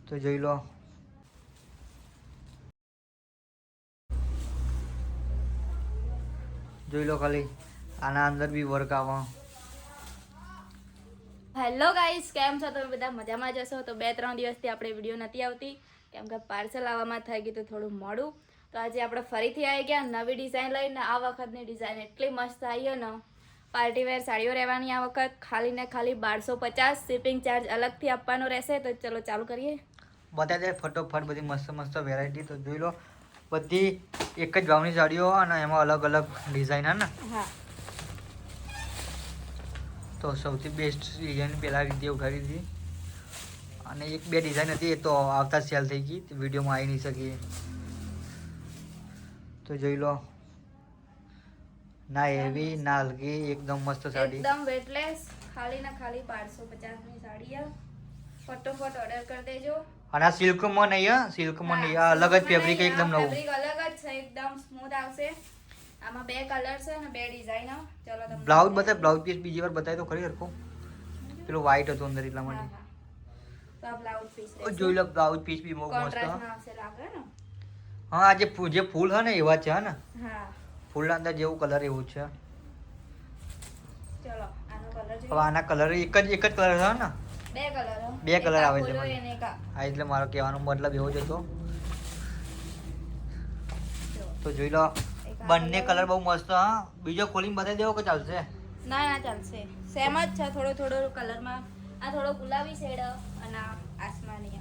તો જોઈ લો. જોઈ લો ખાલી આના અંદર બી વર્ક આવે. હેલો ગાઈસ, કેમ છો તમે બધા? મજામાં જશો? તો 2-3 દિવસથી આપણે વિડીયો નથી આવતી કેમ કે પાર્સલ આવવામાં થઈ ગયું તો થોડું મોડું. તો આજે આપણે ફરીથી આવી ગયા નવી ડિઝાઇન લઈને. આ વખતની ડિઝાઇન એટલી મસ્ત આવી ને, પાર્ટીવેર સાડીઓ રહેવાની આ વખત. ખાલી ને ખાલી 1250. શિપિંગ ચાર્જ અલગથી આપવાનો રહેશે. તો ચલો ચાલુ કરીએ. બતાવી દે ફટોફટ બધી મસ્ત મસ્ત વેરાયટી. તો જોઈ લો બધી એક જ ભાવની સાડીઓ અને એમાં અલગ અલગ ડિઝાઇન હે ને. હા, તો સૌથી બેસ્ટ ડિઝાઇન પહેલાં રીતે ઉઘાડી હતી અને એક બે ડિઝાઇન હતી એ તો આવતા સેલ થઈ ગઈ, વિડીયોમાં આવી નહીં શકી. તો જોઈ લો, ના હેવી ના હલકી, એકદમ મસ્ત સાડી. એકદમ વેટલેસ. ખાલી ને ખાલી 1250 ની સાડી. ફટોફટ ઓર્ડર કરી દેજો. અને આ સિલ્કમાં નહીં, હા સિલ્કમાં નહીં, આ અલગ જ ફેબ્રિક એકદમ નવું. ફેબ્રિક અલગ જ છે, એકદમ સ્મૂથ આવશે. આમાં 2 કલર છે અને 2 ડિઝાઇન. ચલો તમને બ્લાઉઝ બતાય, બ્લાઉઝ પીસ બીજી વાર બતાય તો ખરી હરખો. પેલું વ્હાઈટ હતું અંદર એટલા માટે. તો આ બ્લાઉઝ પીસ જોઈ લો બ્લાઉઝ પીસ બી બહુ મસ્ત. કોન્ટ્રાસ્ટમાં આવશે, લાગે ને. હા, આ જે ફૂલ છે ને એવા છે ને. હા, ફૂલના અંદર જેવું કલર એવું છે. ચલો આનો કલર હવે જોઈએ. આના કલર એક જ કલર છે ને. 2 કલર. 2 કલર આવે છે. હા, એટલે મારો કહેવાનો મતલબ એવો જ હતો. તો જોઈ લો બંને કલર બહુ મસ્ત. હા, બીજો ખોલીને બતાવી દેવો કે ચાલશે? ના ના, ચાલશે. સેમ જ છે, થોડો કલરમાં. આ થોડો ગુલાબી શેડ અને આ આસમાની.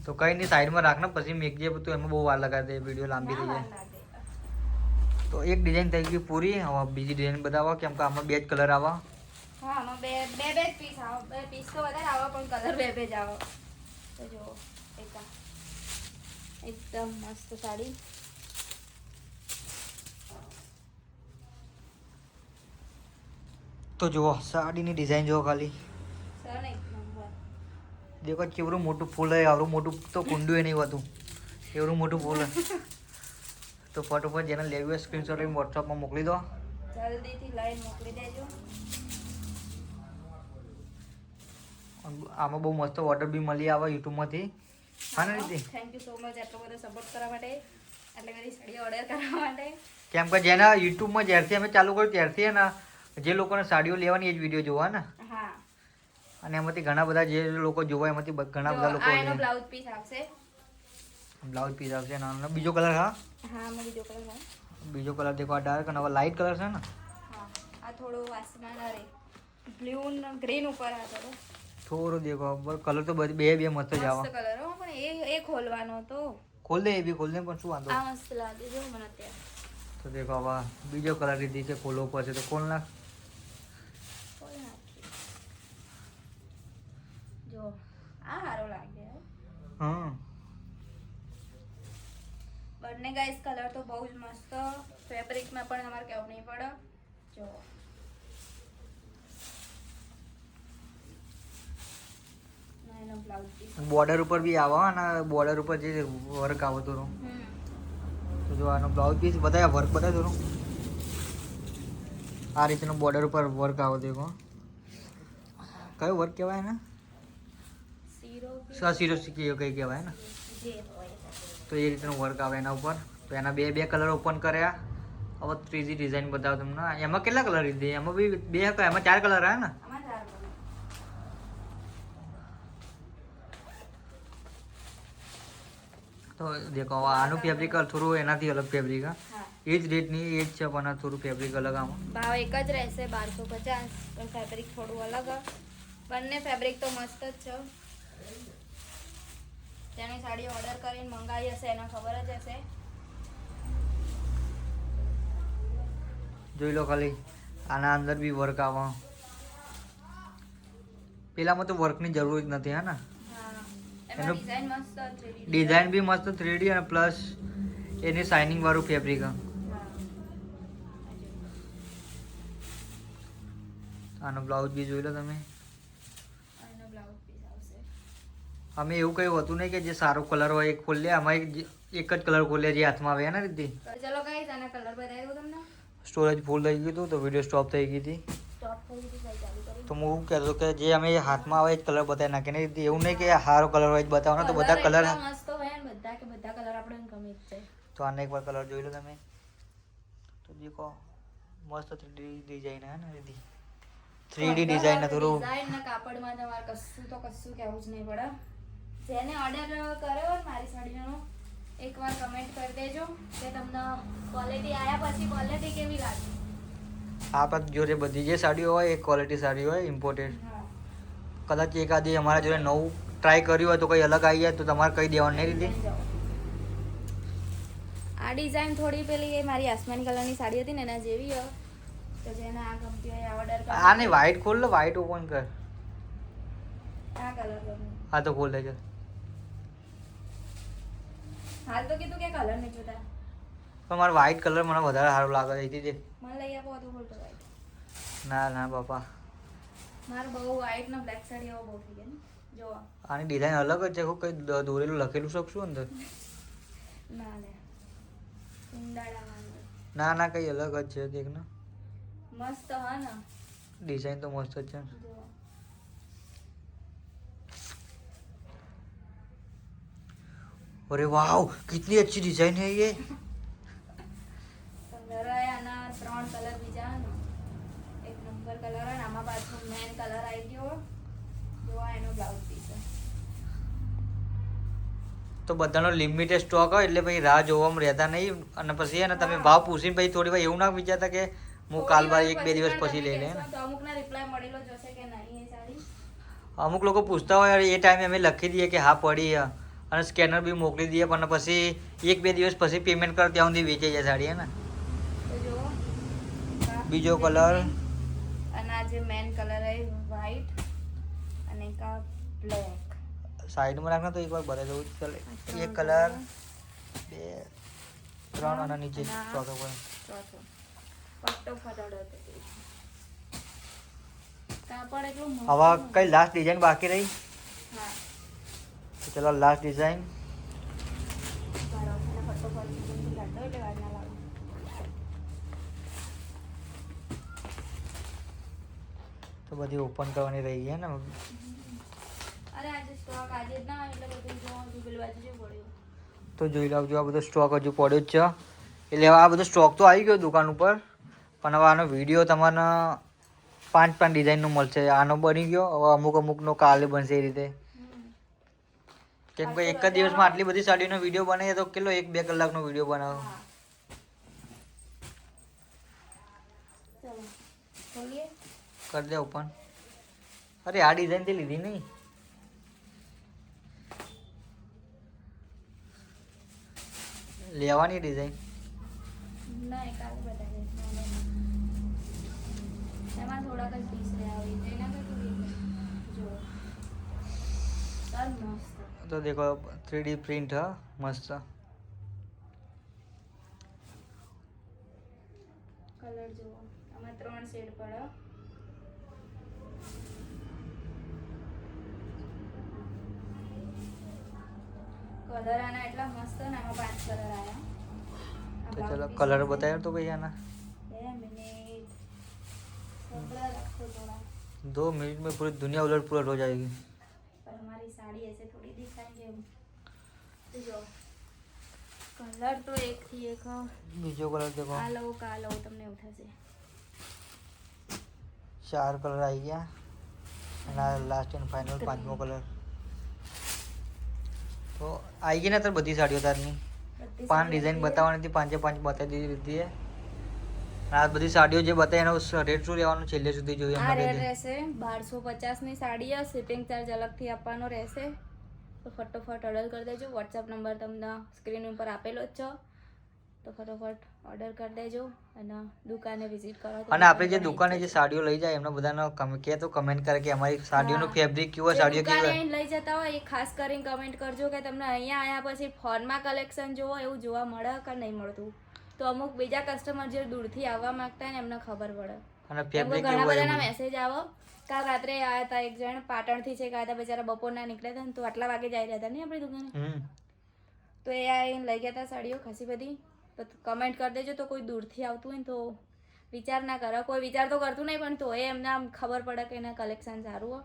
તો કઈ નહીં, સાઈડમાં રાખને પછી મેકજે, તો એમાં બહુ વાર લગાડે, વિડીયો લાંબી થઈ જાય. તો એક ડિઝાઇન થઈ ગઈ પૂરી. હવે બીજી ડિઝાઇન બતાવો કેમ કે આમાં 2 જ કલર આવે. હા, આમાં બે જ પીસ આવે. 2 પીસ તો વધારે આવે પણ કલર 2 જ આવે. તો જો એકદમ મસ્ત સાડી. તો જુઓ સાડીની ડિઝાઇન જુઓ ખાલી. સર એક નંબર. દેખો કેવડું મોટું ફૂલ હોય, આવડું મોટું તો કુંડું એ નહીં હોતું, એવડું મોટું ફૂલ. તો ફટોફટ જેને લેવી હોય સ્ક્રીનશોટ લઈને વોટ્સઅપમાં મોકલી દો. જલ્દીથી લઈને મોકલી દેજો. આમાં બહુ મસ્ત ઓર્ડર બી મળી આવે યુટ્યુબમાંથી. હા ને રીતિ? થેન્ક યુ સો મચ આટલો બધો સપોર્ટ કરવા માટે, આટલી બધી સાડીઓ ઓર્ડર કરવા માટે. કેમ કે જેના યુટ્યુબમાં જ્યારથી અમે ચાલુ કર્યું ત્યારથી ને જે લોકોને સાડીઓ લેવાની એ જ વિડીયો જોવા ને. હા, અને એમાંથી ઘણા બધા જે લોકો જોવા એમાંથી ઘણા બધા લોકો એનો બ્લાઉઝ પીસ આવશે. બ્લાઉઝ પીસ આવશે નાનો. બીજો કલર? હા હા, આમાં બીજો કલર છે. બીજો કલર દેખો, આ ડાર્ક અને હવે લાઇટ કલર છે ને. હા, આ થોડો આસમાન અરે બ્લુ ને ગ્રીન ઉપર આ થોડું દેખો કલર તો બે મસ્ત જ આવે. મસ્ત કલર હો, પણ એ ખોલવાનો તો. ખોલ દે, એ બી ખોલ દે, પણ શું વાંધો. આ મસ્ત લાગે જો મને અત્યારે. તો દેખો હવે બીજો કલર લીધી છે, ખોલવો પડશે તો ખોલ નાખ. ખોલ નાખીએ. જો આ સારો લાગે. હા, બંને ગાઈસ કલર તો બહુ જ મસ્ત. ફેબ્રિકમાં પણ તમારે કેવું નહીં પડે. જો એનો બ્લાઉઝ પીસ. બોર્ડર ઉપર બી આવે અને બોર્ડર ઉપર જે વર્ક આવે તો જો આનો બ્લાઉઝ પીસ બતાવ્યા, વર્ક બતાવી દો. આ રીતનું બોર્ડર ઉપર વર્ક આવે દેખો. કયો વર્ક કહેવાય ને? શીરો કઈ કહેવાય ને. તો એ રીતનું વર્ક આવે એના ઉપર. તો એના બે કલર ઓપન કર્યા. હવે ત્રીજી ડિઝાઇન બતાવો તમને. એમાં કેટલા કલર લીધી? એમાં બી 2 હતા, એમાં 4 કલર આવ્યા ને. તો દેખો આનું ફેબ્રિક થોડું એનાથી અલગ ફેબ્રિક. હા, એ જ રેટની એ જ છે પણ થોડું ફેબ્રિક અલગ. આમાં ભાવ એક જ રહેશે 1250, પણ ફેબ્રિક થોડું અલગ. બંને ફેબ્રિક તો મસ્ત જ છે. તેની સાડી ઓર્ડર કરીને મંગાવી હશે એને ખબર જ હશે. જોઈ લો ખાલી આના અંદર બી વર્ક આવે. પેલામાં તો વર્કની જરૂર જ નથી. હે ને એનો ડિઝાઇન મસ્ત છે. ડિઝાઇન બી મસ્ત 3D અને પ્લસ એની શાઇનિંગ વાળું ફેબ્રિક. આનો બ્લાઉઝ બી જોઈ લો તમે. અમે એવું કઈ હોતું નહીં કે જે સારો કલર હોય એ ખોલ્યા. અમે એક જ કલર ખોલ્યા જે હાથમાં આવે ને રીતિ. ચલો ગાઈસ, આના કલર બતાવી દઉં તમને. સ્ટોરેજ ફૂલ થઈ ગયું હતું તો વિડીયો સ્ટોપ થઈ ગઈ હતી. સ્ટોપ થઈ ગઈ, ચાલુ કરી તો હું એવું કહેતો કે જે અમે હાથમાં આવે એ જ કલર બતાવી નાખે ને એવું નહીં કે સારો કલર હોય જ બતાવવાનો તો બધા કલર મસ્ત હોય ને બધા કે બધા કલર આપણે ગમે જ છે. તો આને એકવાર કલર જોઈ લો તમે તો દેખો મસ્ત 3D ડિઝાઇન હે ને દીદી 3D ડિઝાઇન થોડું ડિઝાઇન ને કાપડમાં તમારે કશું કહેવું જ નહીં પડે. જેને ઓર્ડર કર્યો હોય મારી સાડીનો એકવાર કમેન્ટ કરી દેજો કે તમને ક્વોલિટી આયા પછી ક્વોલિટી કેવી લાગી. આપણા જોડે બધી જે સાડીઓ હોય એ ક્વોલિટી સારી હોય ઇમ્પોર્ટેડ. હા કદાચ એકાદી અમારા જોડે નવું ટ્રાય કર્યું હોય તો કંઈ અલગ આવી જાય તો તમારે કહી દેવાનું નહીં દીદી. આ ડિઝાઇન થોડી પેલી એ મારી આસમાની કલરની સાડી હતી ને એના જેવી હોય તો જેને આ ગમતી હોય ઓર્ડર કરો. આ નહીં વ્હાઈટ ખોલ લો વ્હાઈટ ઓપન કર. આ કલર ગમે. હા તો ખોલ દેજો. હાલ તો કીધું કે કલર નહીં જોતા. પણ મારો વ્હાઈટ કલર મને વધારે સારો લાગે છે દીદી. મને લઈ આપો તો બોલતો વ્હાઈટ. ના ના બાપા મારે બહુ વ્હાઈટ ને બ્લેક સાડી એવો બહુ થઈ ગયા ને જો આની ડિઝાઇન અલગ જ છે કોઈ દોરેલું લખેલું શકશું અંદર. ના લે ઉંડાળા ના ના કંઈ અલગ જ છે દેખ ને મસ્ત હા ને डिजाइन तो मस्त है. જો अरे वाह कितनी अच्छी डिजाइन है ये. કલર આના 3 કલર બીજા ને એક નંબર કલર અને આમાં પાછો મેન કલર આવી ગયો જો આ એનો બ્લાઉઝ પીસ છે. તો બધાનો લિમિટેડ સ્ટોક હોય એટલે પછી રાહ જોવામાં રહેતા નહીં અને પછી એને તમે ભાવ પૂછીને પછી થોડી વાર એવું ના વિચારતા કે હું કાલ બાર એક બે દિવસ પછી લઈ લઈએ. તો અમુકના રિપ્લાય મળેલો જોશે કે નહીં એ સાડી. અમુક લોકો પૂછતા હોય એ ટાઈમે અમે લખી દઈએ કે હા પડી અને સ્કેનર બી મોકલી દઈએ પણ પછી એક બે દિવસ પછી પેમેન્ટ કરો ત્યાં સુધી વેચાઈ જાય સાડી હે ને. તો જો બીજો કલર અને આ જે મેન કલર છે વ્હાઈટ અને કા બ્લેક. સાઈડમાં રાખના તો એકવાર ભરે જવું ચાલે. એક કલર બે ત્રણ અને નીચે ચોથો પણ ચોથો ફટાફટ ઓર્ડર કરી કાપડ એટલું મસ્ત. હવે કઈ લાસ્ટ ડિઝાઇન બાકી રહી હા તો ચલો લાસ્ટ ડિઝાઇન. મારો મને ફટાફટ ડિઝાઇન કાઢો એટલે વાર ના લાગે. તો બધી ઓપન કરવાની રહી છે ને. અરે આજે સ્ટોક આજે જ ના એટલે બધું જો પેલી બાજુ જે પડ્યું. તો જોઈ લાવજો આ બધો સ્ટોક હજુ પડ્યો જ છે એટલે આ બધો સ્ટોક તો આવી ગયો દુકાન ઉપર પણ હવે આનો વિડીયો તમને 5 ડિઝાઇનનો મળશે. આનો બની ગયો હવે અમુકનો કાલે બનશે એ રીતે કેમ કે એક જ દિવસમાં આટલી બધી સાડીનો વિડીયો બને તો કેટલો 1-2 કલાકનો વિડીયો બનાવો. હા ચલો ખોલીએ. કરી દે ઓપન. અરે આ ડિઝાઇન થી લીધી નહીં લેવાની ડિઝાઇન. નહીં કાલે બતાવી એમાં થોડાક જ પીસ રહ્યા હોય તો એના કરતું જો ચાલ મસ્ત. તો દેખો 3D પ્રિન્ટ હા મસ્ત. કલર જુઓ આમાં 3 શેડ પડે. કલર આના એટલા મસ્ત ને આમાં 5 કલર આયા. તો ચલો કલર બતાવ્યો તો ભાઈ આના 2 મિનિટ કપડા રાખો થોડા 2 मिनट में पूरी दुनिया उलट पुलट हो जाएगी. पर हमारी साड़ी ऐसे थोड़ी दिखाएंगे हम. तो जो कलर तो एक थी एक બીજો કલર દેખો આ લો કા લો તમને ઉઠાશે. 4 કલર આવી ગયા અને આ લાસ્ટ એન્ડ ફાઇનલ 5મો કલર. તો આવી ગઈ ને તાર બધી સાડીઓ તારની 5 ડિઝાઇન બતાવવાની હતી 5 બતાવી દીધી છે. આ બધી સાડીઓ જે બતાવી એનો રેટ શું રહેવાનું છેલ્લે સુધી જોઈએ આ અમને રેટ કહી દે. રહેશે 1250 ની સાડી છે. શિપિંગ ચાર્જ અલગથી આપવાનો રહેશે. તો ફટોફટ ઓર્ડર કરી દેજો. વોટ્સઅપ નંબર તમને સ્ક્રીન ઉપર આપેલો જ છે તો ફટોફટ ઓર્ડર કરી દેજો અને દુકાને વિઝિટ કરો. અને આપણે જે દુકાને જે સાડીઓ લઈ જાય એમના બધાનો કે તો કમેન્ટ કરે કે અમારી સાડીઓનું ફેબ્રિક કેવું સાડીઓ કેવી દુકાને લઈ જતા હોય એ ખાસ કરીને કમેન્ટ કરજો કે તમને અહીંયા આયા પછી ફોનમાં કલેક્શન જોવો એવું જોવા મળે કે નહીં મળતું. તો અમુક બીજા કસ્ટમર જે દૂરથી આવવા માંગતા હોય ને એમને ખબર પડે. અને કેમ કે ફેબ્રિક ઘણા કેવું હોય બધાના એવું. મેસેજ આવો કાલ રાત્રે આવ્યા હતા એક જણ પાટણથી છે ગયા હતા બિચારા બપોરના નીકળ્યા હતા ને તો આટલા વાગે જઈ રહ્યા હતા નહીં આપણી દુકાને. તો એ આવીને લઈ ગયા હતા સાડીઓ ખાસી બધી. તો કમેન્ટ કરી દેજો તો કોઈ દૂરથી આવતું હોય ને તો વિચાર ના કરો, કોઈ વિચાર તો કરતું નહીં, પણ તોય એમને આમ ખબર પડે કે એના કલેક્શન સારું હોય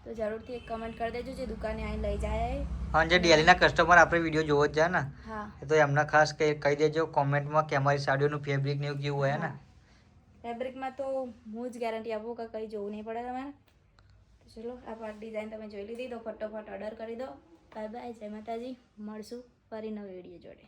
તો જરૂરથી એક કમેન્ટ કરી દેજો, જે દુકાને આવીને લઈ જાય. હા, જે ડેલીના કસ્ટમર આપણે વિડીયો જોવો જ જાય ને, હા, તો એમને ખાસ કહી દેજો કોમેન્ટમાં કે અમારી સાડીઓનું ફેબ્રિક ને એવું કેવું હોય ને. ફેબ્રિકમાં તો હું જ ગેરંટી આપું કે કંઈ જોવું નહીં પડે તમારે. તો ચલો, આ ડિઝાઇન તમે જોઈ લીધી તો ફટોફટ ઓર્ડર કરી દો. બાય બાય, જય માતાજી, મળશું ફરી નવી વિડીયો જોડે.